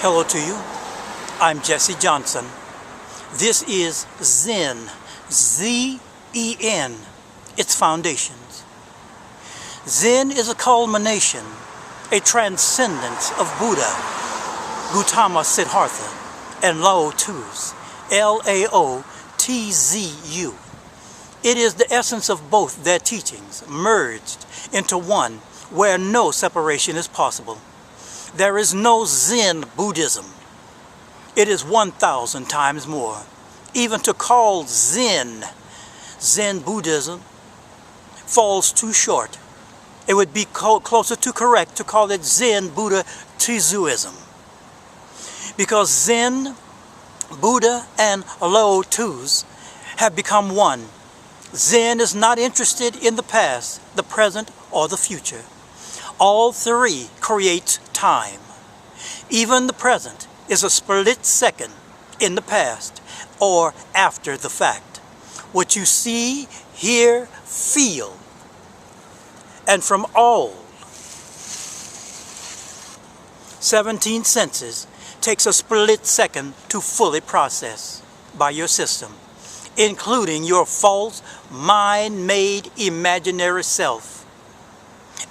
Hello to you. I'm Jessie Johnson. This is ZEN, Z-E-N, its foundations. ZEN is a culmination, a transcendence of Buddha, Gautama Siddhartha, and Lao Tzu's, L-A-O-T-Z-U. It is the essence of both their teachings merged into one where no separation is possible. There is no Zen Buddhism. It is 1,000 times more. Even to call Zen Buddhism falls too short. It would be closer to correct to call it Zen Buddha Tzuism. Because Zen, Buddha, and Lao Tzu have become one. Zen is not interested in the past, the present, or the future. All three create time. Even the present is a split second in the past or after the fact. What you see, hear, feel, and from all 17 senses takes a split second to fully process by your system, including your false, mind-made imaginary self,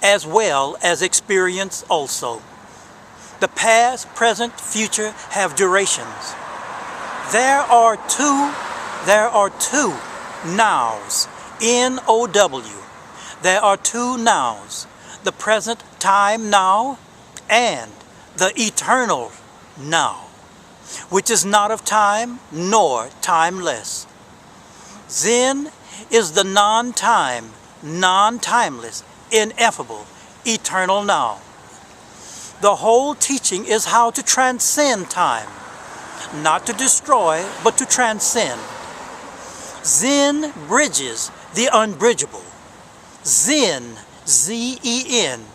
as well as experience also. The past, present, future have durations. There are two nows, N-O-W. There are two nows, the present time now and the eternal now, which is not of time nor timeless. Zen is the non-time, non-timeless, ineffable, eternal now. The whole teaching is how to transcend time, not to destroy, but to transcend. Zen bridges the unbridgeable. Zen, Z-E-N,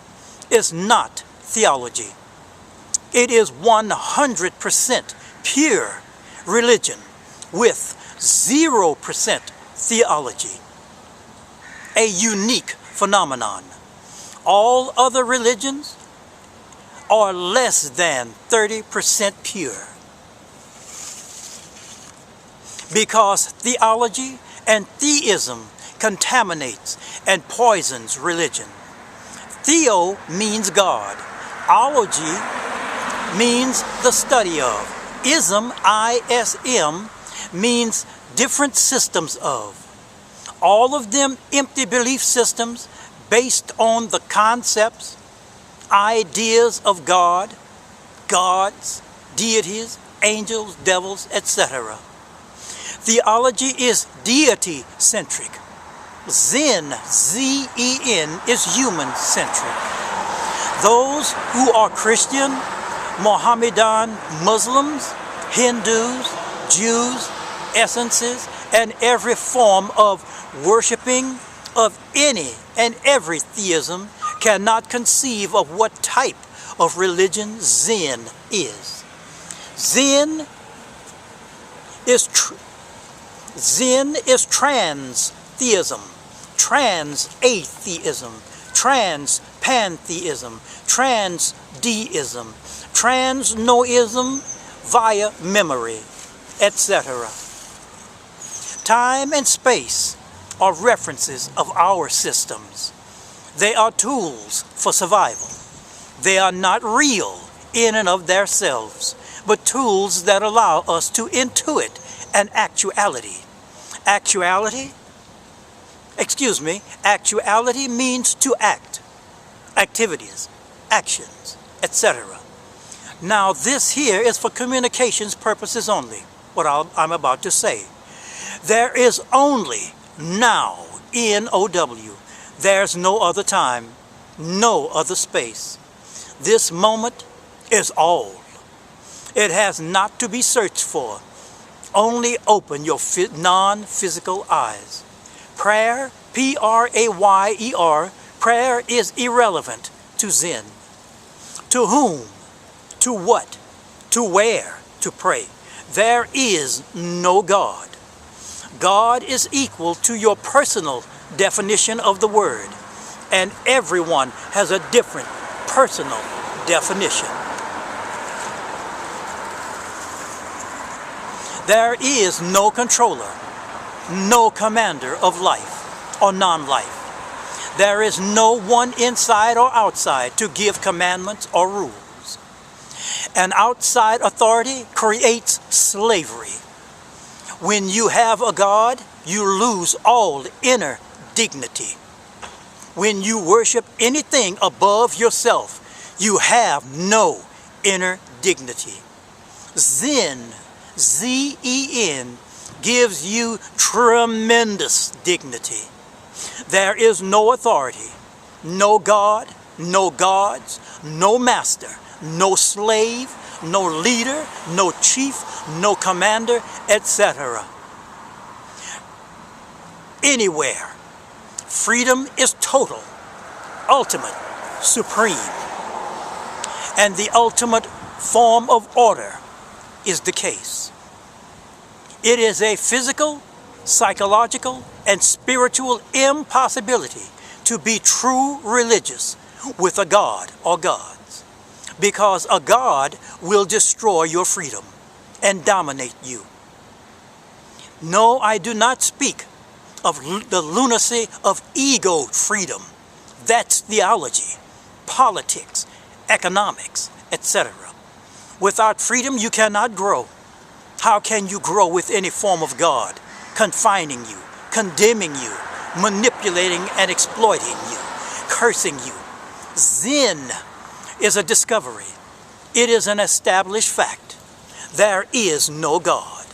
is not theology. It is 100% pure religion with 0% theology. A unique phenomenon. All other religions are less than 30% pure. Because theology and theism contaminates and poisons religion. Theo means God. Ology means the study of. Ism, I-S-M, means different systems of. All of them empty belief systems based on the concepts, ideas of God, gods, deities, angels, devils, etc. Theology is deity-centric. Zen, Z-E-N, is human-centric. Those who are Christian, Mohammedan, Muslims, Hindus, Jews, essences, and every form of worshiping of any and every theism cannot conceive of what type of religion Zen is. Zen is trans-theism, trans-atheism, trans-pantheism, trans-deism, trans-noism via memory, etc. Time and space are references of our systems. They are tools for survival. They are not real in and of themselves, but tools that allow us to intuit an actuality. Actuality means to act, activities, actions, etc. Now this here is for communications purposes only, what I'm about to say. There is only now, N-O-W. There's no other time, no other space. This moment is all. It has not to be searched for. Only open your non-physical eyes. Prayer, P-R-A-Y-E-R, prayer is irrelevant to Zen. To whom, to what, to where to pray. There is no God. God is equal to your personal definition of the word, and everyone has a different personal definition. There is no controller, no commander of life or non-life. There is no one inside or outside to give commandments or rules. An outside authority creates slavery. When you have a God, you lose all inner dignity. When you worship anything above yourself, you have no inner dignity. ZEN, Z-E-N, gives you tremendous dignity. There is no authority, no God, no gods, no master, no slave, no leader, no chief, no commander, etc. Anywhere. Freedom is total, ultimate, supreme. And the ultimate form of order is the case. It is a physical, psychological, and spiritual impossibility to be true religious with a God or gods, because a God will destroy your freedom and dominate you. No, I do not speak of the lunacy of ego freedom. That's theology, politics, economics, etc. Without freedom, you cannot grow. How can you grow with any form of God, confining you, condemning you, manipulating and exploiting you, cursing you? ZEN is a discovery. It is an established fact. There is no God.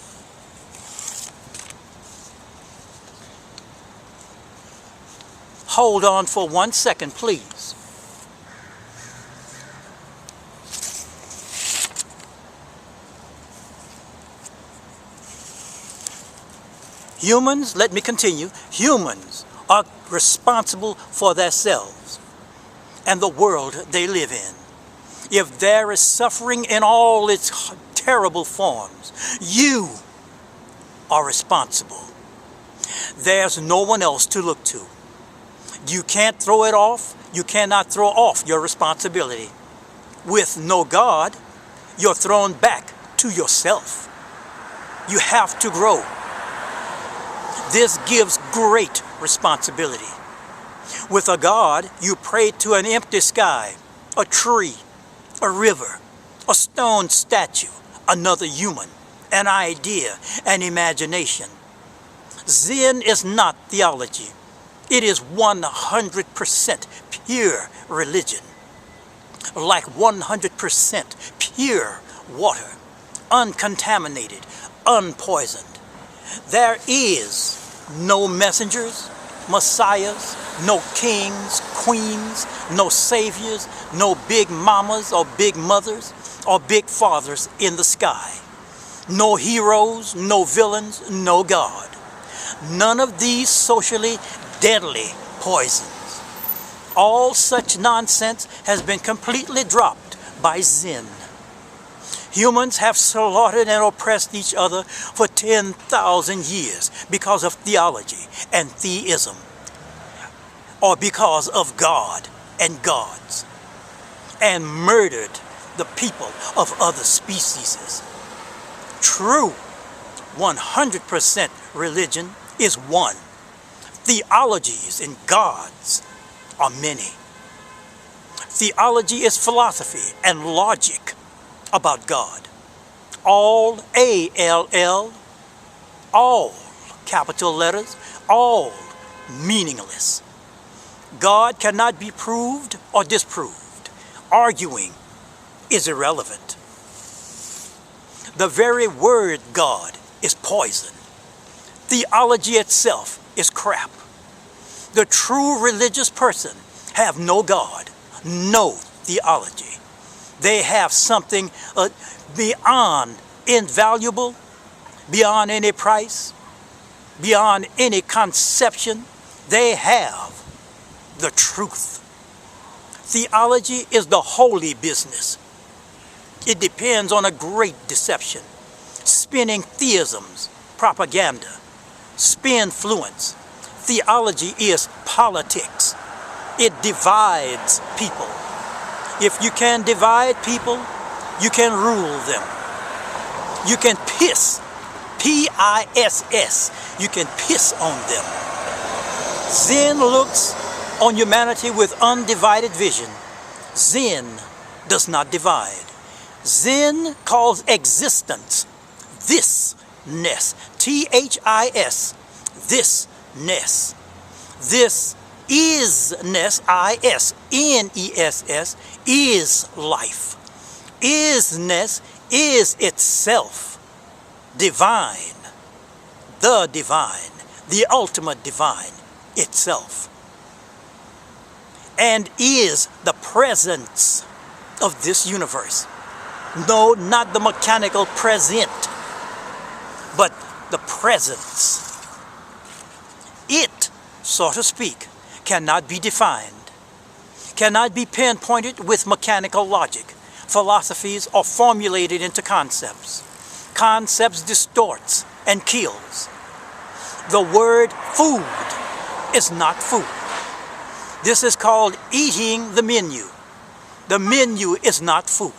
Hold on for 1 second, please. Humans, let me continue, humans are responsible for themselves and the world they live in. If there is suffering in all its terrible forms, you are responsible. There's no one else to look to. You can't throw it off. You cannot throw off your responsibility. With no God, you're thrown back to yourself. You have to grow. This gives great responsibility. With a God, you pray to an empty sky, a tree, a river, a stone statue, another human, an idea, an imagination. ZEN is not theology. It is 100% pure religion, like 100% pure water, uncontaminated, unpoisoned. There is no messengers, messiahs, no kings, queens, no saviors, no big mamas or big mothers or big fathers in the sky. No heroes, no villains, no God. None of these socially deadly poisons. All such nonsense has been completely dropped by ZEN. Humans have slaughtered and oppressed each other for 10,000 years because of theology and theism, or because of God and gods, and murdered the people of other species. True 100% religion is one. Theologies and gods are many. Theology is philosophy and logic about God. All, A-L-L, all capital letters, all meaningless. God cannot be proved or disproved. Arguing is irrelevant. The very word God is poison. Theology itself is crap. The true religious person have no God, no theology. They have something beyond invaluable, beyond any price, beyond any conception. They have the truth. Theology is the holy business. It depends on a great deception, spinning theisms, propaganda, spinfluence. Theology is politics. It divides people. If you can divide people, you can rule them. You can piss P-I-S-S. You can piss on them. Zen looks on humanity with undivided vision. Zen does not divide. Zen calls existence thisness. T-H-I-S. Thisness. This isness, I-S-N-E-S-S, is life. Isness is itself divine, the ultimate divine itself, and is the presence of this universe. No, not the mechanical present, but the presence. It, so to speak, cannot be defined, cannot be pinpointed with mechanical logic, philosophies, or formulated into concepts. Concepts distorts and kills. The word food is not food. This is called eating the menu. The menu is not food.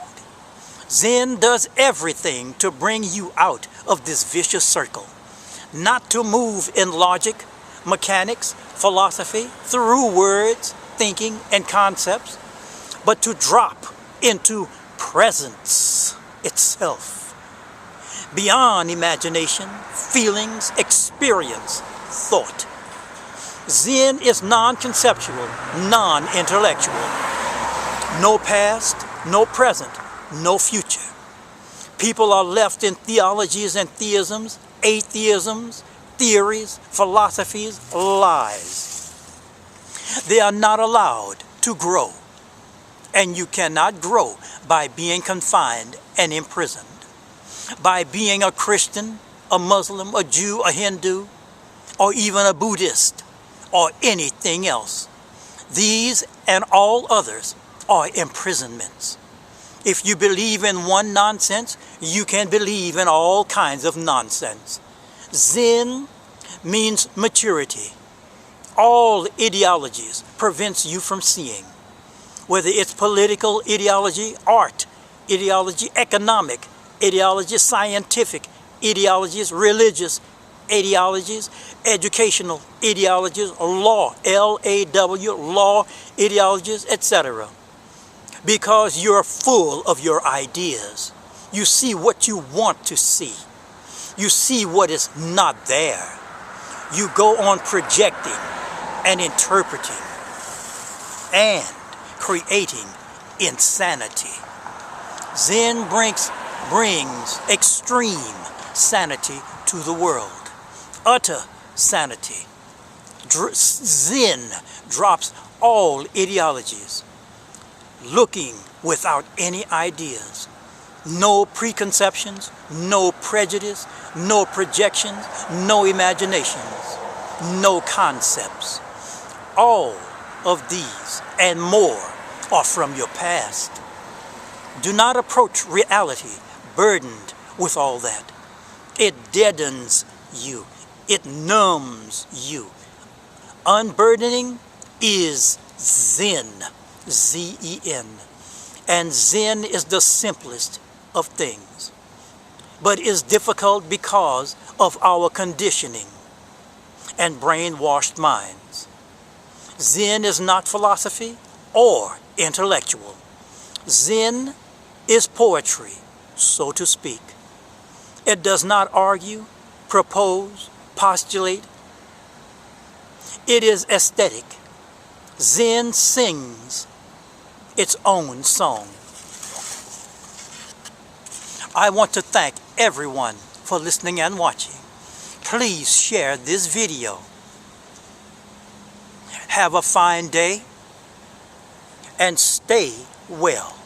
Zen does everything to bring you out of this vicious circle, not to move in logic, mechanics, philosophy, through words, thinking, and concepts, but to drop into presence itself, beyond imagination, feelings, experience, thought. Zen is non-conceptual, non-intellectual. No past, no present, no future. People are left in theologies and theisms, atheisms, theories, philosophies, lies. They are not allowed to grow. And you cannot grow by being confined and imprisoned. By being a Christian, a Muslim, a Jew, a Hindu, or even a Buddhist, or anything else. These and all others are imprisonments. If you believe in one nonsense, you can believe in all kinds of nonsense. Zen means maturity. All ideologies prevents you from seeing. Whether it's political ideology, art ideology, economic ideology, scientific ideologies, religious ideologies, educational ideologies, law, L-A-W, law ideologies, etc. Because you're full of your ideas. You see what you want to see. You see what is not there. You go on projecting and interpreting and creating insanity. Zen brings extreme sanity to the world. Utter sanity. Zen drops all ideologies, looking without any ideas. No preconceptions, no prejudice, no projections, no imaginations, no concepts. All of these and more are from your past. Do not approach reality burdened with all that. It deadens you. It numbs you. Unburdening is Zen, Z-E-N. And Zen is the simplest of things, but is difficult because of our conditioning and brainwashed minds. Zen is not philosophy or intellectual. Zen is poetry, so to speak. It does not argue, propose, postulate. It is aesthetic. Zen sings its own song. I want to thank everyone for listening and watching. Please share this video. Have a fine day and stay well.